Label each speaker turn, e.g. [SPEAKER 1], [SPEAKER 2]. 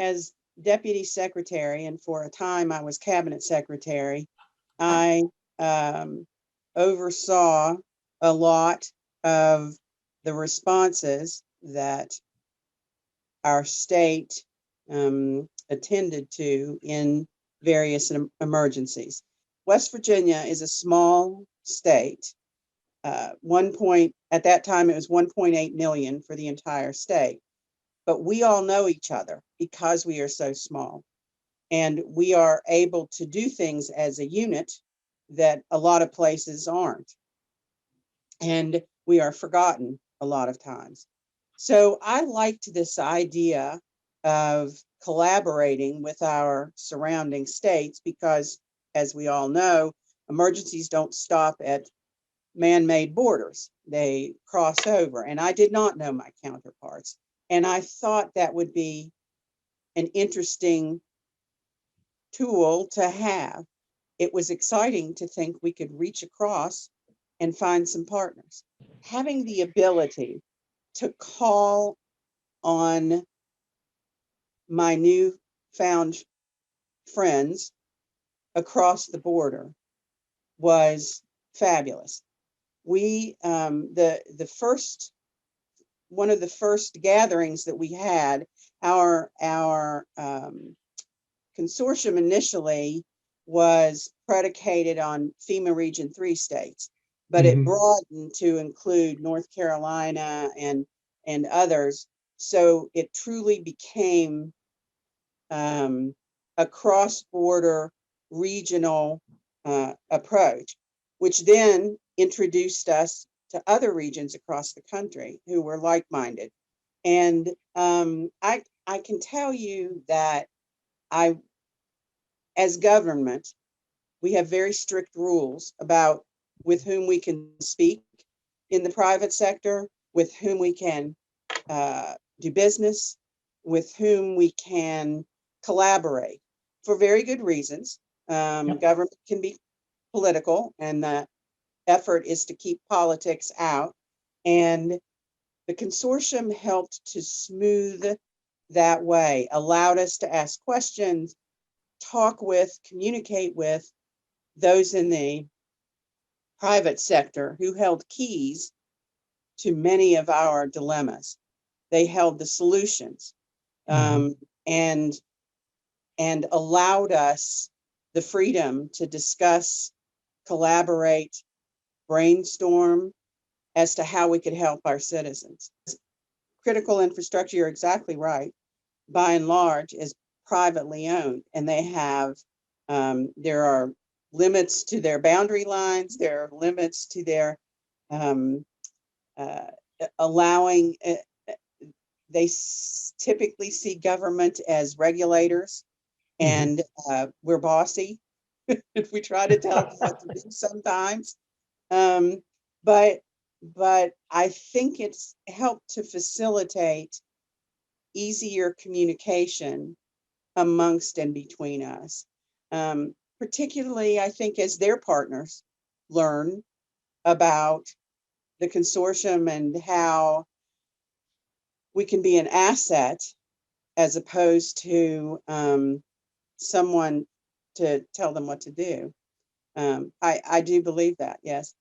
[SPEAKER 1] as deputy secretary, and for a time I was cabinet secretary, I oversaw a lot of the responses that our state attended to in various emergencies. West Virginia is a small state. At that time, it was 1.8 million for the entire state. But we all know each other because we are so small. And we are able to do things as a unit that a lot of places aren't. And we are forgotten a lot of times. So I liked this idea of collaborating with our surrounding states because, as we all know, emergencies don't stop at man-made borders. They cross over. And I did not know my counterparts. And I thought that would be an interesting tool to have. It was exciting to think we could reach across and find some partners. Having the ability to call on my newfound friends across the border was fabulous. We the first one of the first gatherings that we had, our consortium initially was predicated on FEMA Region 3 states, but it broadened to include North Carolina and others. So it truly became a cross-border regional approach, which then introduced us to other regions across the country who were like-minded. And I can tell you that as government, we have very strict rules about with whom we can speak in the private sector, with whom we can do business, with whom we can collaborate for very good reasons. Government can be political, and the effort is to keep politics out. And the consortium helped to smooth that way, allowed us to ask questions, talk with, communicate with those in the private sector who held keys to many of our dilemmas. They held the solutions, and allowed us the freedom to discuss, collaborate, brainstorm as to how we could help our citizens. Critical infrastructure, you're exactly right, by and large is privately owned, and they have there are limits to their boundary lines, there are limits to their allowing they typically see government as regulators, and we're bossy if we try to tell them what to do sometimes. But I think it's helped to facilitate easier communication amongst and between us. Particularly, I think, as their partners learn about the consortium and how we can be an asset as opposed to someone to tell them what to do. I do believe that, yes.